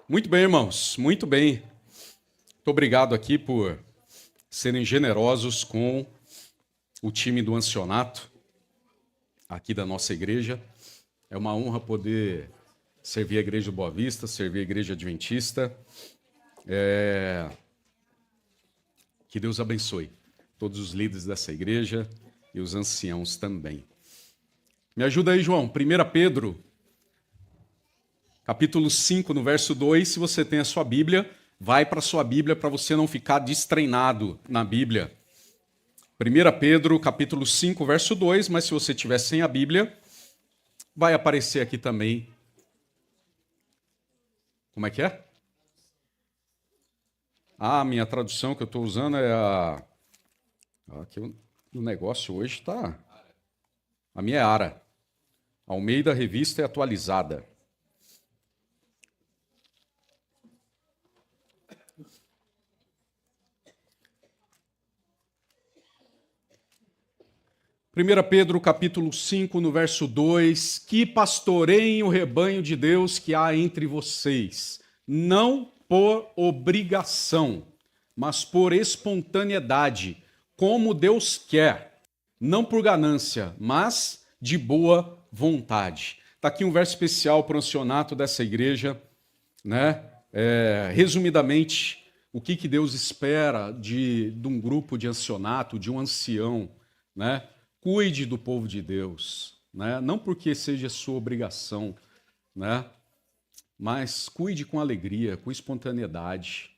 Muito bem, irmãos, muito bem. Muito obrigado aqui por serem generosos com o time do Ancionato, aqui da nossa igreja. É uma honra poder servir a Igreja do Boa Vista, servir a Igreja Adventista. Que Deus abençoe todos os líderes dessa igreja e os anciãos também. Me ajuda aí, João. 1 Pedro, capítulo 5, no verso 2. Se você tem a sua Bíblia, vai para a sua Bíblia para você não ficar destreinado na Bíblia. 1 Pedro, capítulo 5, verso 2, mas se você tiver sem a Bíblia, vai aparecer aqui também. Como é que é? A minha tradução que eu estou usando é a... Aqui o negócio hoje está... A minha é Ara. Almeida Revista é atualizada. Primeira Pedro, capítulo 5, no verso 2, que pastoreiem o rebanho de Deus que há entre vocês, não por obrigação, mas por espontaneidade, como Deus quer, não por ganância, mas de boa vontade. Está aqui um verso especial para o ancianato dessa igreja, né? Resumidamente, o que Deus espera de um grupo de ancianato, de um ancião, né? Cuide do povo de Deus, né? Não porque seja sua obrigação, né? Mas cuide com alegria, com espontaneidade,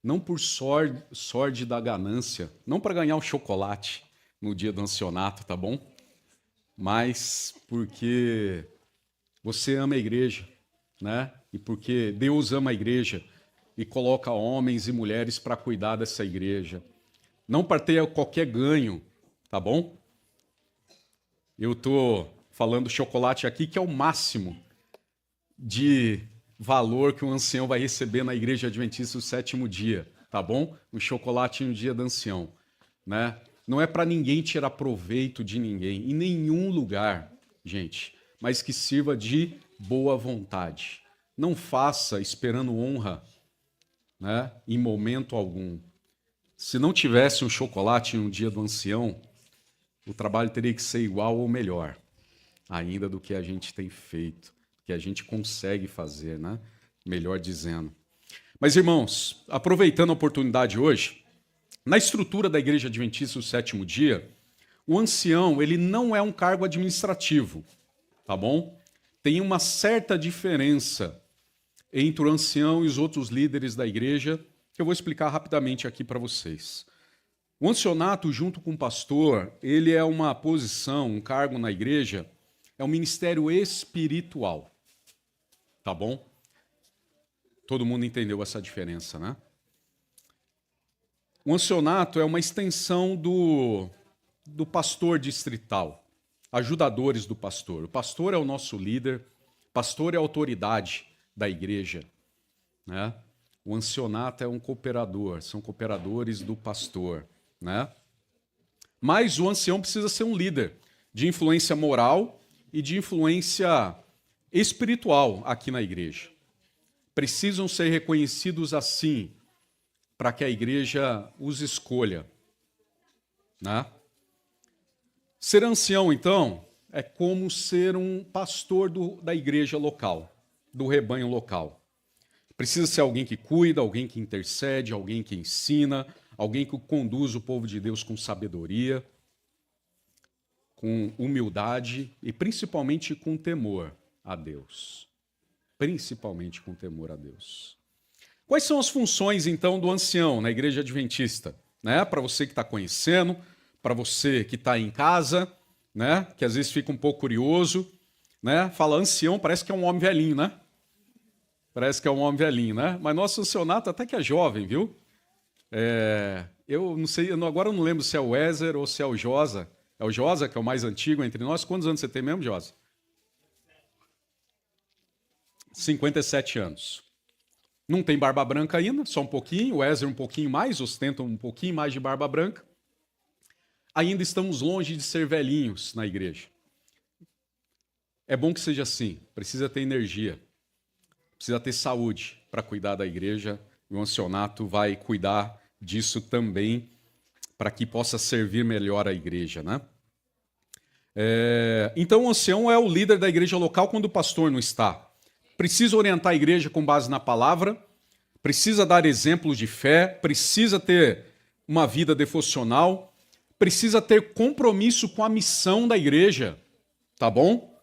não por sorte da ganância, não para ganhar um chocolate no dia do ancianato, tá bom? Mas porque você ama a igreja, né? E porque Deus ama a igreja e coloca homens e mulheres para cuidar dessa igreja. Não para ter qualquer ganho, tá bom? Eu estou falando chocolate aqui, que é o máximo de valor que um ancião vai receber na igreja adventista do sétimo dia, tá bom? Um chocolate no dia do ancião, né? Não é para ninguém tirar proveito de ninguém, em nenhum lugar, gente, mas que sirva de boa vontade. Não faça esperando honra, né, em momento algum. Se não tivesse um chocolate no dia do ancião, o trabalho teria que ser igual ou melhor, ainda do que a gente tem feito, que a gente consegue fazer, né? Melhor dizendo. Mas, irmãos, aproveitando a oportunidade hoje, na estrutura da Igreja Adventista do Sétimo Dia, o ancião ele não é um cargo administrativo, tá bom? Tem uma certa diferença entre o ancião e os outros líderes da igreja, que eu vou explicar rapidamente aqui para vocês. O ancianato, junto com o pastor, ele é uma posição, um cargo na igreja, é um ministério espiritual, tá bom? Todo mundo entendeu essa diferença, né? O ancianato é uma extensão do pastor distrital, ajudadores do pastor. O pastor é o nosso líder, pastor é a autoridade da igreja, né? O ancianato é um cooperador, são cooperadores do pastor, né? Mas o ancião precisa ser um líder de influência moral e de influência espiritual aqui na igreja. Precisam ser reconhecidos assim para que a igreja os escolha, né? Ser ancião, então, é como ser um pastor da igreja local, do rebanho local. Precisa ser alguém que cuida, alguém que intercede, alguém que ensina, alguém que conduz o povo de Deus com sabedoria, com humildade e principalmente com temor a Deus. Principalmente com temor a Deus. Quais são as funções, então, do ancião na igreja adventista? Né? Para você que está conhecendo, para você que está em casa, né? Que às vezes fica um pouco curioso, né? Fala ancião, parece que é um homem velhinho, né? Parece que é um homem velhinho, né? Mas nosso ancianato até que é jovem, viu? Eu não sei, agora eu não lembro se é o Wezer ou se é o Josa. É o Josa que é o mais antigo entre nós. Quantos anos você tem mesmo, Josa? 57 anos. Não tem barba branca ainda, só um pouquinho. O Wezer um pouquinho mais, ostenta um pouquinho mais de barba branca. Ainda estamos longe de ser velhinhos na igreja. É bom que seja assim, precisa ter energia. precisa ter saúde para cuidar da igreja, e o ancianato vai cuidar disso também, para que possa servir melhor a igreja, né? Então, o ancião é o líder da igreja local quando o pastor não está. Precisa orientar a igreja com base na palavra, precisa dar exemplos de fé, precisa ter uma vida devocional, precisa ter compromisso com a missão da igreja, tá bom?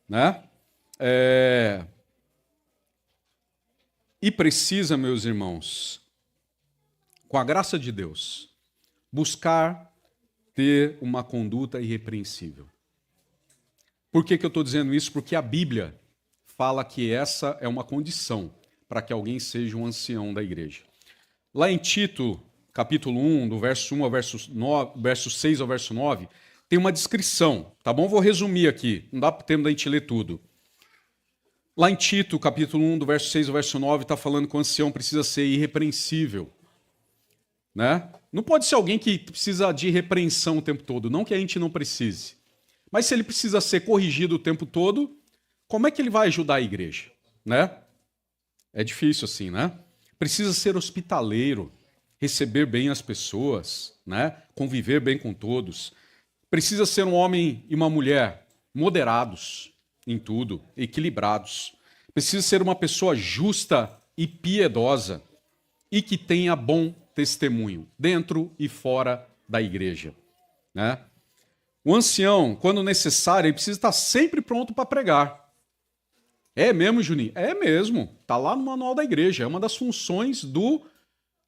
Né? E precisa, meus irmãos, com a graça de Deus, buscar ter uma conduta irrepreensível. Por que eu estou dizendo isso? Porque a Bíblia fala que essa é uma condição para que alguém seja um ancião da igreja. Lá em Tito, capítulo 1, do verso 1 ao verso 6 ao verso 9, tem uma descrição, tá bom? Vou resumir aqui, não dá tempo da gente ler tudo. Lá em Tito, capítulo 1, do verso 6 ao verso 9, está falando que o ancião precisa ser irrepreensível. Né? Não pode ser alguém que precisa de repreensão o tempo todo, não que a gente não precise. Mas se ele precisa ser corrigido o tempo todo, como é que ele vai ajudar a igreja? Né? É difícil assim, né? Precisa ser hospitaleiro, receber bem as pessoas, né? Conviver bem com todos. Precisa ser um homem e uma mulher moderados em tudo, equilibrados. Precisa ser uma pessoa justa e piedosa e que tenha bom testemunho, dentro e fora da igreja. Né? O ancião, quando necessário, ele precisa estar sempre pronto para pregar. É mesmo, Juninho? É mesmo. Está lá no manual da igreja. É uma das funções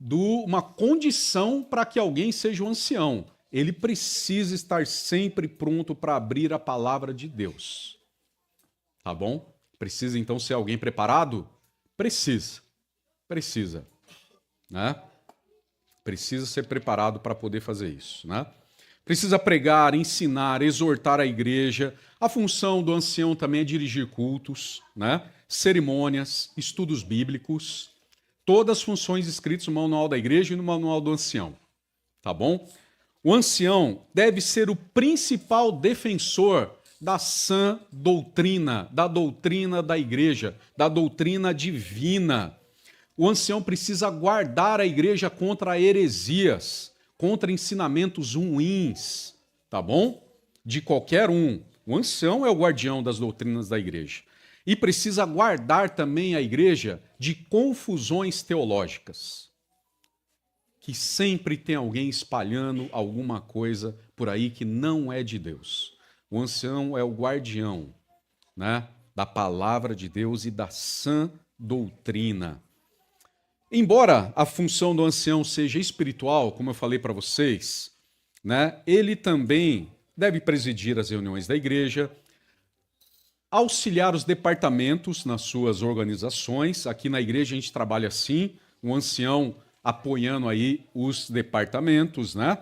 uma condição para que alguém seja um ancião. Ele precisa estar sempre pronto para abrir a palavra de Deus. Tá bom? Precisa, então, ser alguém preparado? Precisa. Precisa. Né? Precisa ser preparado para poder fazer isso, né? Precisa pregar, ensinar, exortar a igreja. A função do ancião também é dirigir cultos, né? Cerimônias, estudos bíblicos, todas as funções escritas no manual da igreja e no manual do ancião, tá bom? O ancião deve ser o principal defensor da sã doutrina, da doutrina da igreja, da doutrina divina. O ancião precisa guardar a igreja contra heresias, contra ensinamentos ruins, tá bom? De qualquer um. O ancião é o guardião das doutrinas da igreja. E precisa guardar também a igreja de confusões teológicas. Que sempre tem alguém espalhando alguma coisa por aí que não é de Deus. O ancião é o guardião, né, da palavra de Deus e da sã doutrina. Embora a função do ancião seja espiritual, como eu falei para vocês, né, ele também deve presidir as reuniões da igreja, auxiliar os departamentos nas suas organizações. Aqui na igreja a gente trabalha assim, um ancião apoiando aí os departamentos, né?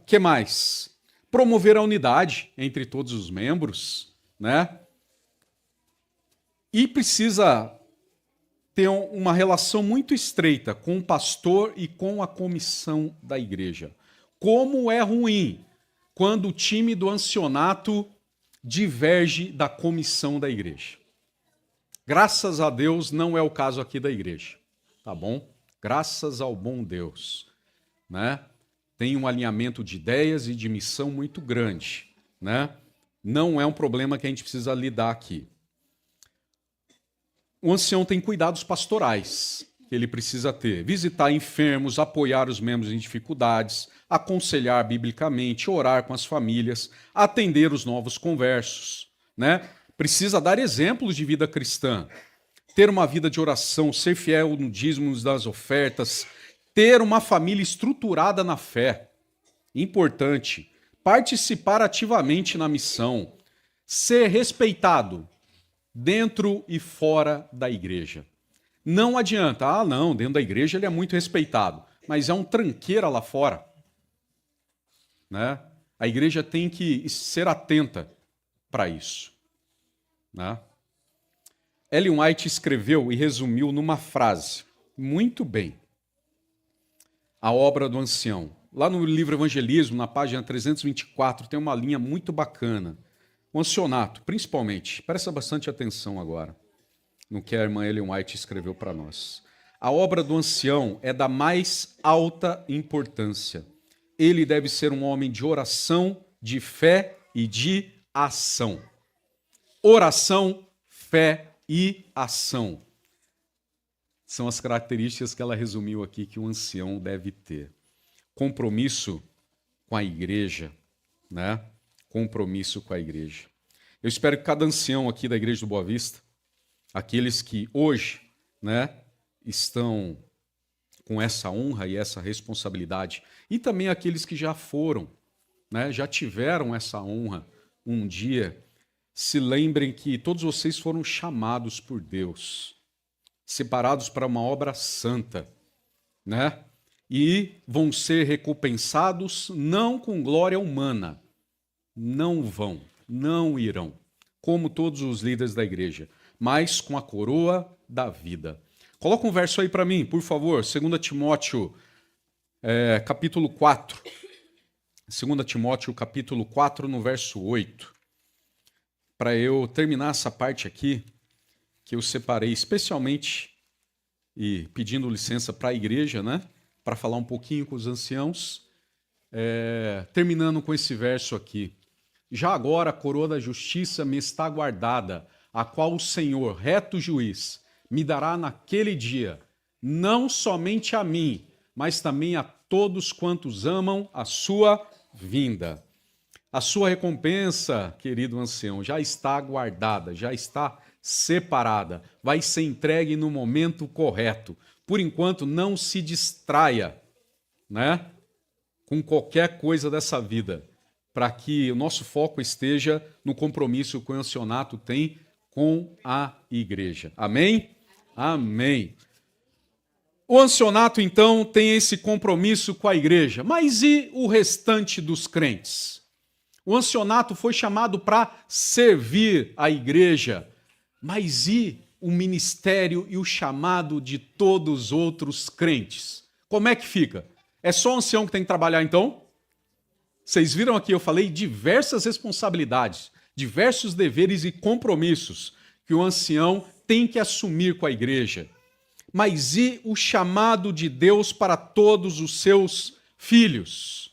Que mais? Promover a unidade entre todos os membros, né? E precisa ter uma relação muito estreita com o pastor e com a comissão da igreja. Como é ruim quando o time do ancianato diverge da comissão da igreja. Graças a Deus não é o caso aqui da igreja, tá bom? Graças ao bom Deus, né? Tem um alinhamento de ideias e de missão muito grande, né? Não é um problema que a gente precisa lidar aqui. O ancião tem cuidados pastorais que ele precisa ter. Visitar enfermos, apoiar os membros em dificuldades, aconselhar biblicamente, orar com as famílias, atender os novos conversos, né? Precisa dar exemplos de vida cristã, ter uma vida de oração, ser fiel no dízimo das ofertas, ter uma família estruturada na fé. Importante. Participar ativamente na missão, ser respeitado dentro e fora da igreja. Não adianta, não, dentro da igreja ele é muito respeitado, mas é um tranqueira lá fora. Né? A igreja tem que ser atenta para isso. Né? Ellen White escreveu e resumiu numa frase, muito bem, a obra do ancião. Lá no livro Evangelismo, na página 324, tem uma linha muito bacana. O ancianato, principalmente, presta bastante atenção agora. no que a irmã Ellen White escreveu para nós. A obra do ancião é da mais alta importância. Ele deve ser um homem de oração, de fé e de ação. Oração, fé e ação. São as características que ela resumiu aqui que o ancião deve ter. Compromisso com a igreja, né? Compromisso com a igreja. Eu espero que cada ancião aqui da Igreja do Boa Vista, aqueles que hoje, né, estão com essa honra e essa responsabilidade, e também aqueles que já foram, né, já tiveram essa honra um dia, se lembrem que todos vocês foram chamados por Deus, separados para uma obra santa, né? E vão ser recompensados não com glória humana, não irão, como todos os líderes da igreja, mas com a coroa da vida. Coloca um verso aí para mim, por favor, 2 Timóteo, capítulo 4. 2 Timóteo, capítulo 4, no verso 8. Para eu terminar essa parte aqui, que eu separei especialmente, e pedindo licença para a igreja, né? Para falar um pouquinho com os anciãos, terminando com esse verso aqui. Já agora a coroa da justiça me está guardada, a qual o Senhor, reto juiz, me dará naquele dia, não somente a mim, mas também a todos quantos amam a sua vinda. A sua recompensa, querido ancião, já está guardada, já está separada, vai ser entregue no momento correto. Por enquanto, não se distraia, né, com qualquer coisa dessa vida, para que o nosso foco esteja no compromisso que o ancianato tem com a igreja. Amém? Amém. O ancianato, então, tem esse compromisso com a igreja. Mas e o restante dos crentes? O ancianato foi chamado para servir a igreja. Mas e o ministério e o chamado de todos os outros crentes? Como é que fica? É só o ancião que tem que trabalhar, então? Vocês viram aqui, eu falei diversas responsabilidades, diversos deveres e compromissos que o ancião tem que assumir com a igreja. Mas e o chamado de Deus para todos os seus filhos?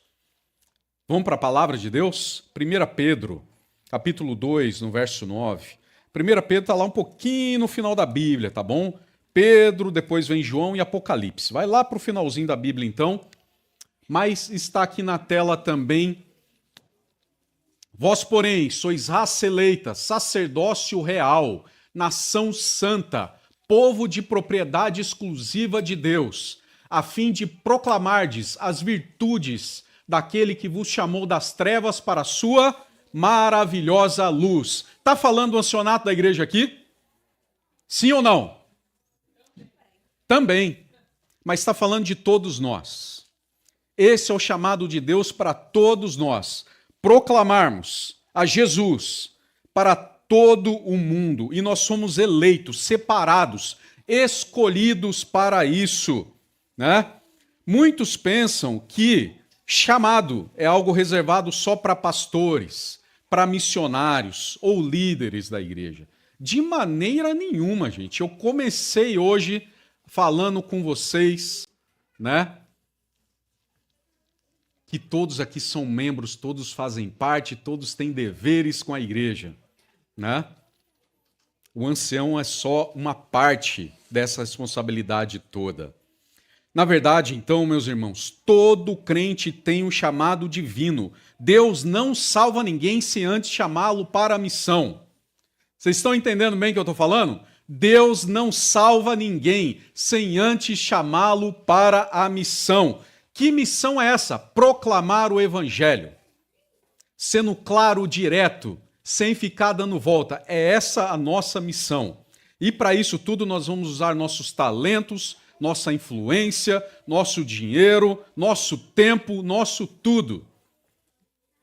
Vamos para a palavra de Deus? 1 Pedro, capítulo 2, no verso 9. 1 Pedro está lá um pouquinho no final da Bíblia, tá bom? Pedro, depois vem João e Apocalipse. Vai lá para o finalzinho da Bíblia, então. Mas está aqui na tela também. Vós, porém, sois raça eleita, sacerdócio real, nação santa, povo de propriedade exclusiva de Deus, a fim de proclamardes as virtudes daquele que vos chamou das trevas para a sua maravilhosa luz. Está falando o ancianato da igreja aqui? Sim ou não? Também. Mas está falando de todos nós. Esse é o chamado de Deus para todos nós. Proclamarmos a Jesus para todo o mundo. E nós somos eleitos, separados, escolhidos para isso, né? Muitos pensam que chamado é algo reservado só para pastores, para missionários ou líderes da igreja. De maneira nenhuma, gente. Eu comecei hoje falando com vocês, né? Que todos aqui são membros, todos fazem parte, todos têm deveres com a igreja, né? O ancião é só uma parte dessa responsabilidade toda. Na verdade, então, meus irmãos, todo crente tem um chamado divino. Deus não salva ninguém sem antes chamá-lo para a missão. Vocês estão entendendo bem o que eu estou falando? Deus não salva ninguém sem antes chamá-lo para a missão. Que missão é essa? Proclamar o evangelho. Sendo claro, direto, sem ficar dando volta. É essa a nossa missão. E para isso tudo nós vamos usar nossos talentos, nossa influência, nosso dinheiro, nosso tempo, nosso tudo.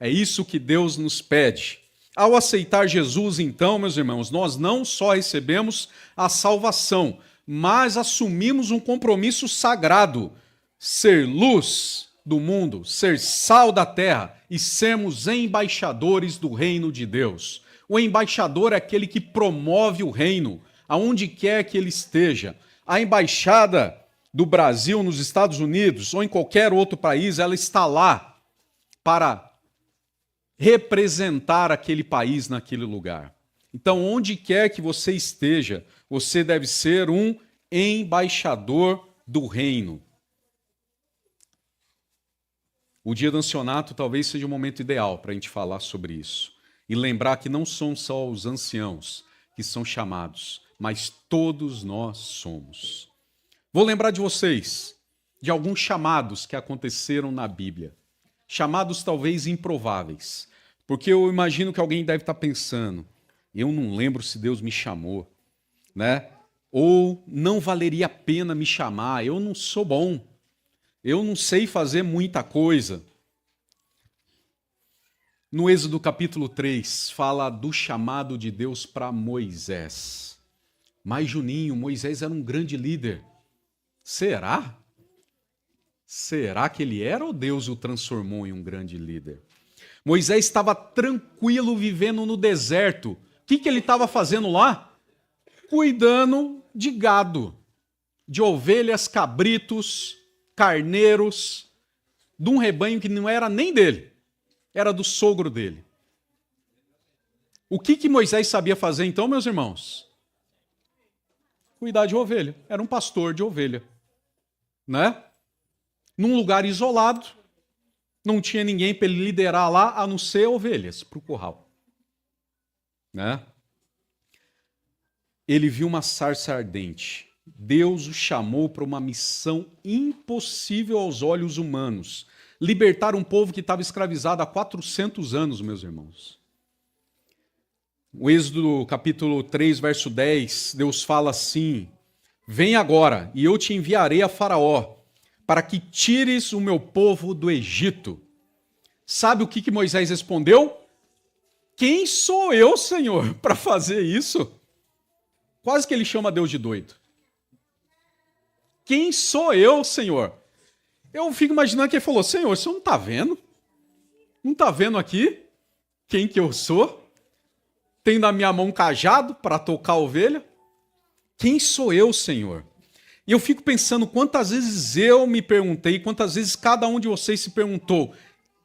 É isso que Deus nos pede. Ao aceitar Jesus, então, meus irmãos, nós não só recebemos a salvação, mas assumimos um compromisso sagrado. Ser luz do mundo, ser sal da terra e sermos embaixadores do reino de Deus. O embaixador é aquele que promove o reino, aonde quer que ele esteja. A embaixada do Brasil nos Estados Unidos ou em qualquer outro país, ela está lá para representar aquele país naquele lugar. Então, onde quer que você esteja, você deve ser um embaixador do reino. O dia do ancianato talvez seja o momento ideal para a gente falar sobre isso. E lembrar que não são só os anciãos que são chamados, mas todos nós somos. Vou lembrar de vocês de alguns chamados que aconteceram na Bíblia. Chamados talvez improváveis. Porque eu imagino que alguém deve estar pensando, eu não lembro se Deus me chamou, né? Ou não valeria a pena me chamar, eu não sou bom, eu não sei fazer muita coisa. No Êxodo capítulo 3, fala do chamado de Deus para Moisés. Mas, Juninho, Moisés era um grande líder. Será? Será que ele era ou Deus o transformou em um grande líder? Moisés estava tranquilo vivendo no deserto. O que ele estava fazendo lá? Cuidando de gado, de ovelhas, cabritos, carneiros, de um rebanho que não era nem dele, era do sogro dele. O que Moisés sabia fazer então, meus irmãos? Cuidar de ovelha. Era um pastor de ovelha, né? Num lugar isolado, não tinha ninguém para ele liderar lá, a não ser ovelhas para o curral, né? Ele viu uma sarça ardente. Deus o chamou para uma missão impossível aos olhos humanos. Libertar um povo que estava escravizado há 400 anos, meus irmãos. O Êxodo capítulo 3, verso 10, Deus fala assim: vem agora, e eu te enviarei a Faraó, para que tires o meu povo do Egito. Sabe o que Moisés respondeu? Quem sou eu, Senhor, para fazer isso? Quase que ele chama Deus de doido. Quem sou eu, Senhor? Eu fico imaginando que ele falou, Senhor, o senhor não está vendo? Não está vendo aqui quem que eu sou? Tem na minha mão um cajado para tocar a ovelha? Quem sou eu, Senhor? E eu fico pensando quantas vezes eu me perguntei, quantas vezes cada um de vocês se perguntou,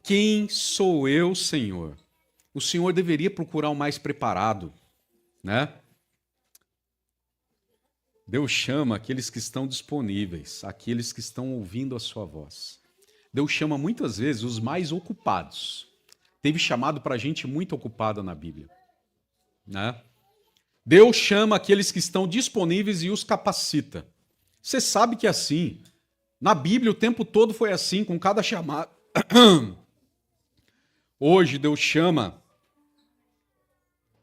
quem sou eu, Senhor? O Senhor deveria procurar o mais preparado, né? Deus chama aqueles que estão disponíveis, aqueles que estão ouvindo a sua voz. Deus chama muitas vezes os mais ocupados. Teve chamado para gente muito ocupada na Bíblia, né? Deus chama aqueles que estão disponíveis e os capacita. Você sabe que é assim. Na Bíblia o tempo todo foi assim, com cada chamado. Hoje Deus chama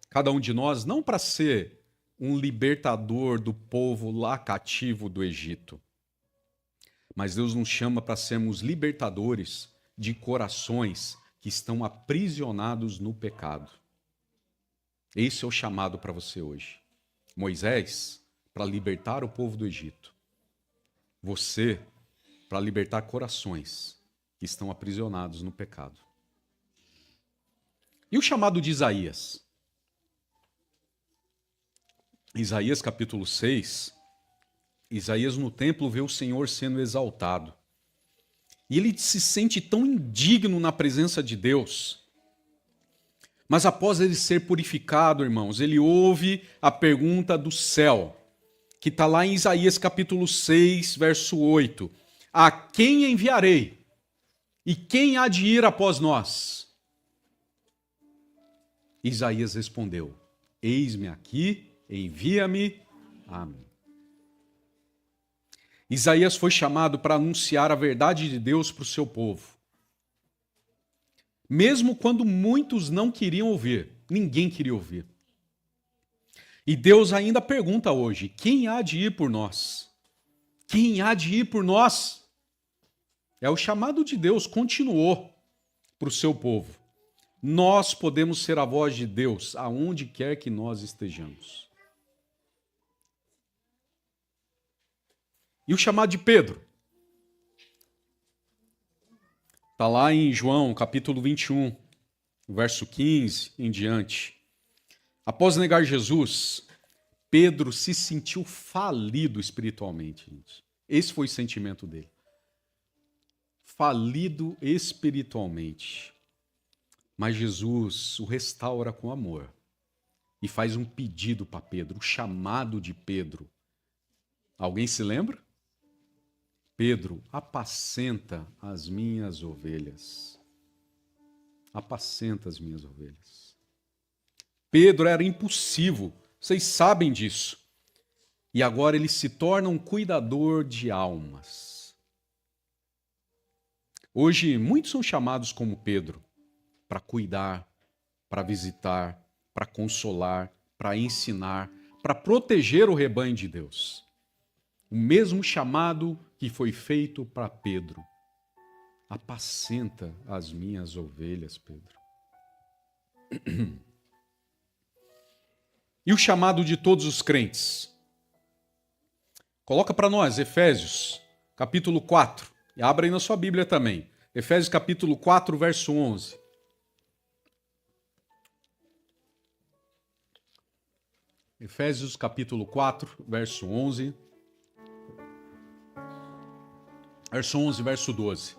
cada um de nós não para ser um libertador do povo lá cativo do Egito. Mas Deus nos chama para sermos libertadores de corações que estão aprisionados no pecado. Esse é o chamado para você hoje. Moisés, para libertar o povo do Egito. Você, para libertar corações que estão aprisionados no pecado. E o chamado de Isaías? Isaías capítulo 6, Isaías no templo vê o Senhor sendo exaltado. E ele se sente tão indigno na presença de Deus. Mas após ele ser purificado, irmãos, ele ouve a pergunta do céu, que está lá em Isaías capítulo 6, verso 8. A quem enviarei? E quem há de ir após nós? Isaías respondeu, eis-me aqui, envia-me a mim. Isaías foi chamado para anunciar a verdade de Deus para o seu povo. Mesmo quando muitos não queriam ouvir, ninguém queria ouvir. E Deus ainda pergunta hoje, quem há de ir por nós? Quem há de ir por nós? É o chamado de Deus, continuou para o seu povo. Nós podemos ser a voz de Deus aonde quer que nós estejamos. E o chamado de Pedro? Está lá em João, capítulo 21, verso 15 em diante. Após negar Jesus, Pedro se sentiu falido espiritualmente, gente. Esse foi o sentimento dele. Falido espiritualmente. Mas Jesus o restaura com amor e faz um pedido para Pedro, o chamado de Pedro. Alguém se lembra? Pedro, apacenta as minhas ovelhas. Apacenta as minhas ovelhas. Pedro era impulsivo, vocês sabem disso. E agora ele se torna um cuidador de almas. Hoje, muitos são chamados como Pedro, para cuidar, para visitar, para consolar, para ensinar, para proteger o rebanho de Deus. O mesmo chamado que foi feito para Pedro. Apacenta as minhas ovelhas, Pedro. E o chamado de todos os crentes? Coloca para nós, Efésios, capítulo 4. E abra aí na sua Bíblia também. Efésios, capítulo 4, verso 11. Efésios, capítulo 4, verso 11. Verso 11, verso 12.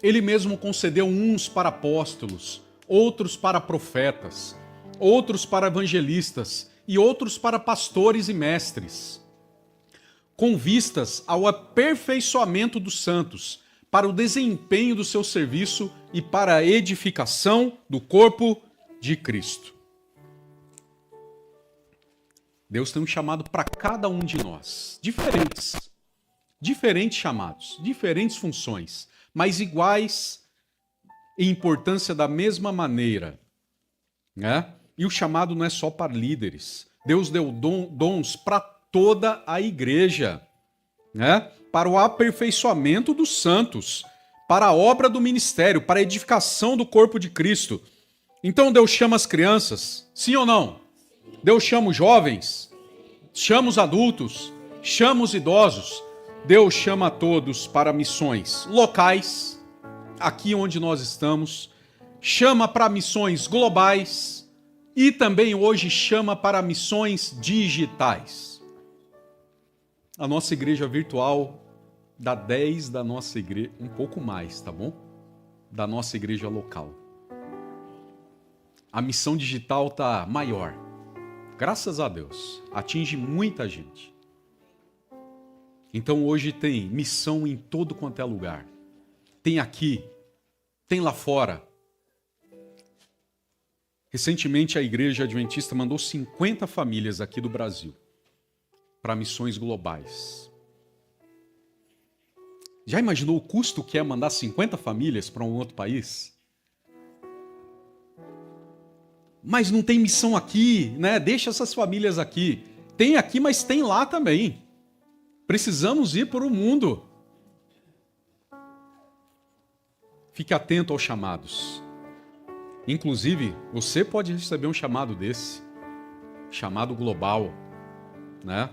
Ele mesmo concedeu uns para apóstolos, outros para profetas, outros para evangelistas e outros para pastores e mestres, com vistas ao aperfeiçoamento dos santos, para o desempenho do seu serviço e para a edificação do corpo de Cristo. Deus tem um chamado para cada um de nós, diferentes chamados, diferentes funções, mas iguais em importância da mesma maneira, né? E o chamado não é só para líderes. Deus deu dons para toda a igreja, né? Para o aperfeiçoamento dos santos, para a obra do ministério, para a edificação do corpo de Cristo. Então Deus chama as crianças, sim ou não? Deus chama os jovens, chama os adultos, chama os idosos. Deus chama a todos para missões locais, aqui onde nós estamos, chama para missões globais e também hoje chama para missões digitais. A nossa igreja virtual dá 10 da nossa igreja, um pouco mais, tá bom? Da nossa igreja local. A missão digital tá maior. Graças a Deus, atinge muita gente. Então hoje tem missão em todo quanto é lugar. Tem aqui, tem lá fora. Recentemente a Igreja Adventista mandou 50 famílias aqui do Brasil para missões globais. Já imaginou o custo que é mandar 50 famílias para um outro país? Mas não tem missão aqui, né? Deixa essas famílias aqui. Tem aqui, mas tem lá também. Precisamos ir para o mundo. Fique atento aos chamados. Inclusive, você pode receber um chamado desse. Chamado global, né?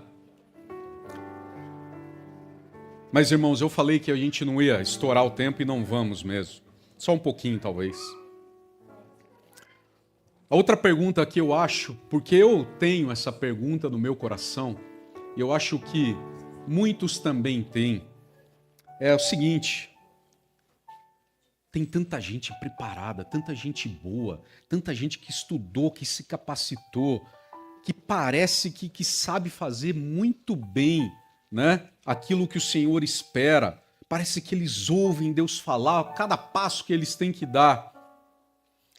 Mas, irmãos, eu falei que a gente não ia estourar o tempo e não vamos mesmo. Só um pouquinho, talvez. A outra pergunta que eu acho, porque eu tenho essa pergunta no meu coração, e eu acho que muitos também têm, é o seguinte: tem tanta gente preparada, tanta gente boa, tanta gente que estudou, que se capacitou, que parece que sabe fazer muito bem, né, aquilo que o Senhor espera. Parece que eles ouvem Deus falar, cada passo que eles têm que dar.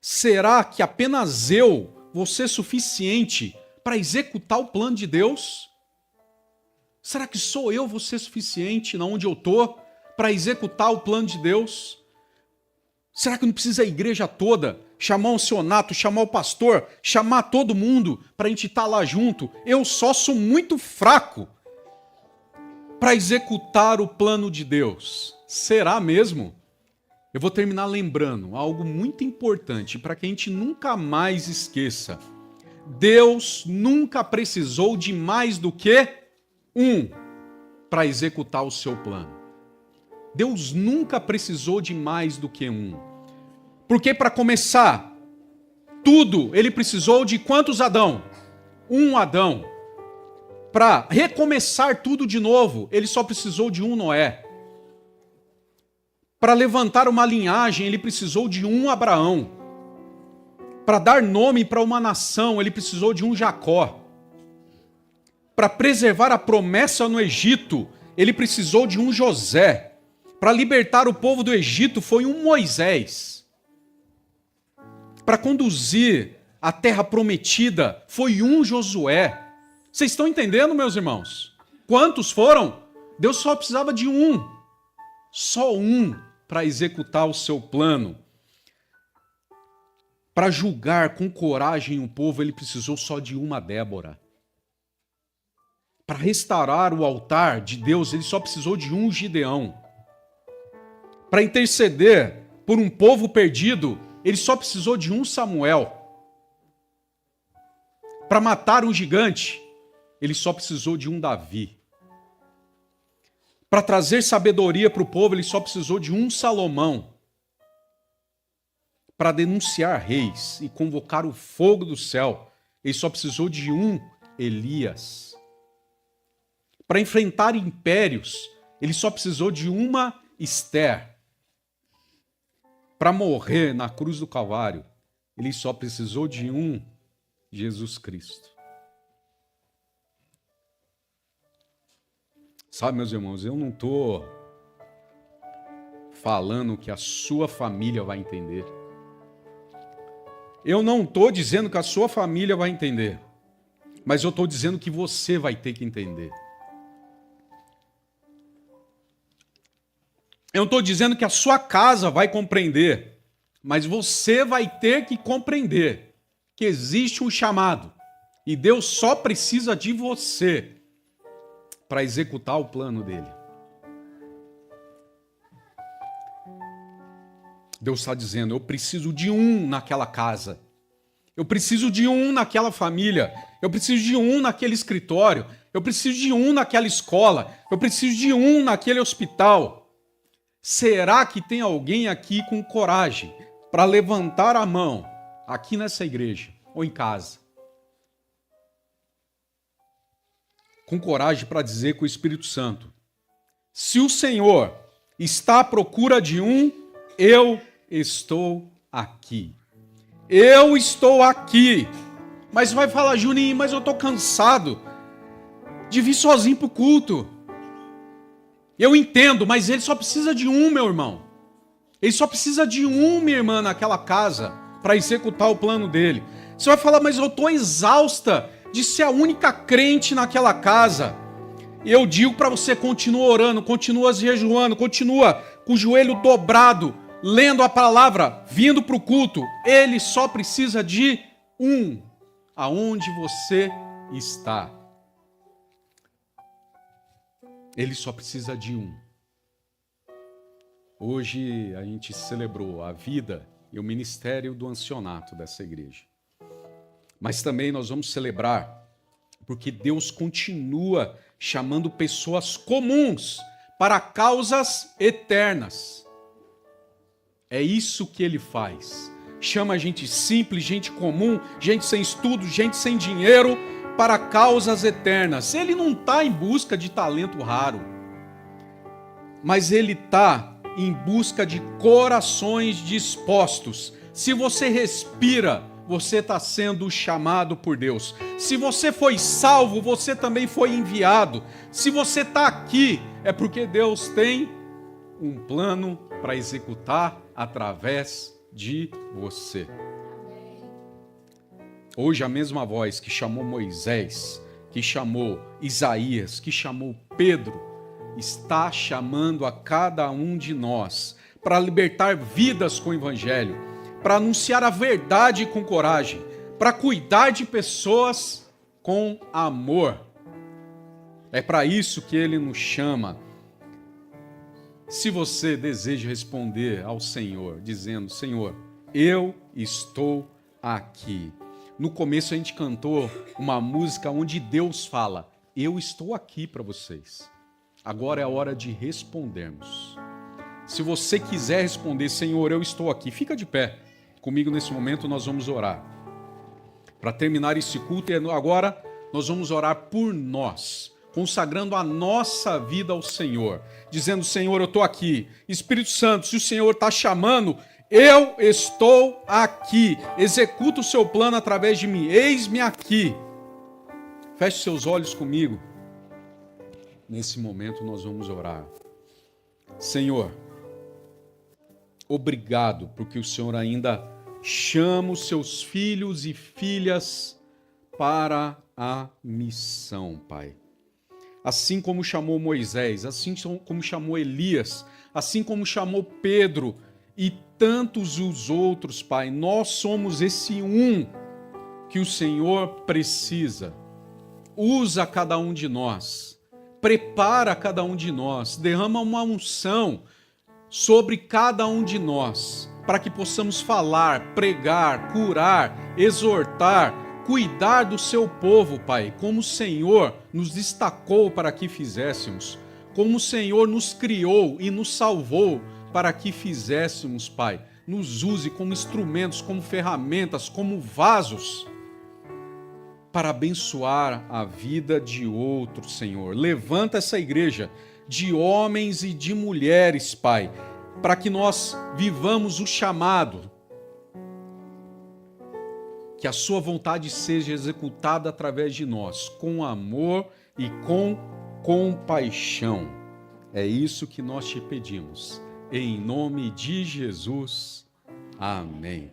Será que apenas eu vou ser suficiente para executar o plano de Deus? Será que só eu vou ser suficiente na onde eu estou para executar o plano de Deus? Será que não precisa a igreja toda chamar o sionato, chamar o pastor, chamar todo mundo para a gente estar lá junto? Eu só sou muito fraco para executar o plano de Deus. Será mesmo? Eu vou terminar lembrando algo muito importante para que a gente nunca mais esqueça. Deus nunca precisou de mais do que um para executar o seu plano. Deus nunca precisou de mais do que um. Porque para começar tudo, ele precisou de quantos Adão? Um Adão. para recomeçar tudo de novo, ele só precisou de um Noé. Para levantar uma linhagem, ele precisou de um Abraão. Para dar nome para uma nação, ele precisou de um Jacó. Para preservar a promessa no Egito, ele precisou de um José. Para libertar o povo do Egito, foi um Moisés. Para conduzir a terra prometida, foi um Josué. Vocês estão entendendo, meus irmãos? Quantos foram? Deus só precisava de um. Só um para executar o seu plano. Para julgar com coragem o povo, ele precisou só de uma Débora. Para restaurar o altar de Deus, ele só precisou de um Gideão. Para interceder por um povo perdido, ele só precisou de um Samuel. Para matar um gigante, ele só precisou de um Davi. Para trazer sabedoria para o povo, ele só precisou de um Salomão. Para denunciar reis e convocar o fogo do céu, ele só precisou de um Elias. Para enfrentar impérios, ele só precisou de uma Esther. Para morrer na cruz do Calvário, ele só precisou de um Jesus Cristo. Sabe, meus irmãos, eu não estou falando que a sua família vai entender. Eu não estou dizendo que a sua família vai entender. Mas eu estou dizendo que você vai ter que entender. Eu não estou dizendo que a sua casa vai compreender. Mas você vai ter que compreender que existe um chamado. E Deus só precisa de você para executar o plano dele. Deus está dizendo, eu preciso de um naquela casa. Eu preciso de um naquela família. Eu preciso de um naquele escritório. Eu preciso de um naquela escola. Eu preciso de um naquele hospital. Será que tem alguém aqui com coragem para levantar a mão aqui nessa igreja ou em casa? Com coragem para dizer com o Espírito Santo, se o Senhor está à procura de um, eu estou aqui. Eu estou aqui. Mas vai falar, Juninho, mas eu estou cansado de vir sozinho para o culto. Eu entendo, mas ele só precisa de um, meu irmão. Ele só precisa de um, minha irmã, naquela casa para executar o plano dele. Você vai falar, mas eu estou exausta de ser a única crente naquela casa. E eu digo para você, continua orando, continua jejuando, continua com o joelho dobrado, lendo a palavra, vindo para o culto. Ele só precisa de um, aonde você está. Ele só precisa de um. Hoje a gente celebrou a vida e o ministério do ancianato dessa igreja. Mas também nós vamos celebrar porque Deus continua chamando pessoas comuns para causas eternas. É isso que ele faz. Chama gente simples, gente comum, gente sem estudo, gente sem dinheiro, para causas eternas. Ele não está em busca de talento raro, mas ele está em busca de corações dispostos. Se você respira, você está sendo chamado por Deus. Se você foi salvo, você também foi enviado. Se você está aqui, é porque Deus tem um plano para executar através de você. Hoje a mesma voz que chamou Moisés, que chamou Isaías, que chamou Pedro, está chamando a cada um de nós para libertar vidas com o Evangelho, para anunciar a verdade com coragem, para cuidar de pessoas com amor. É para isso que ele nos chama. Se você deseja responder ao Senhor, dizendo, Senhor, eu estou aqui. No começo a gente cantou uma música onde Deus fala, eu estou aqui para vocês. Agora é a hora de respondermos. Se você quiser responder, Senhor, eu estou aqui, fica de pé. Comigo nesse momento nós vamos orar. Para terminar esse culto, e agora nós vamos orar por nós, consagrando a nossa vida ao Senhor, dizendo: Senhor, eu estou aqui. Espírito Santo, se o Senhor está chamando, eu estou aqui. Executa o seu plano através de mim. Eis-me aqui. Feche seus olhos comigo. Nesse momento nós vamos orar. Senhor, obrigado porque o Senhor ainda chama os seus filhos e filhas para a missão, Pai. Assim como chamou Moisés, assim como chamou Elias, assim como chamou Pedro e tantos os outros, Pai, nós somos esse um que o Senhor precisa. Usa cada um de nós, prepara cada um de nós, derrama uma unção sobre cada um de nós, para que possamos falar, pregar, curar, exortar, cuidar do seu povo, Pai, como o Senhor nos destacou para que fizéssemos, como o Senhor nos criou e nos salvou para que fizéssemos, Pai. Nos use como instrumentos, como ferramentas, como vasos, para abençoar a vida de outros, Senhor. Levanta essa igreja de homens e de mulheres, Pai, para que nós vivamos o chamado, que a sua vontade seja executada através de nós, com amor e com compaixão. É isso que nós te pedimos. Em nome de Jesus. Amém.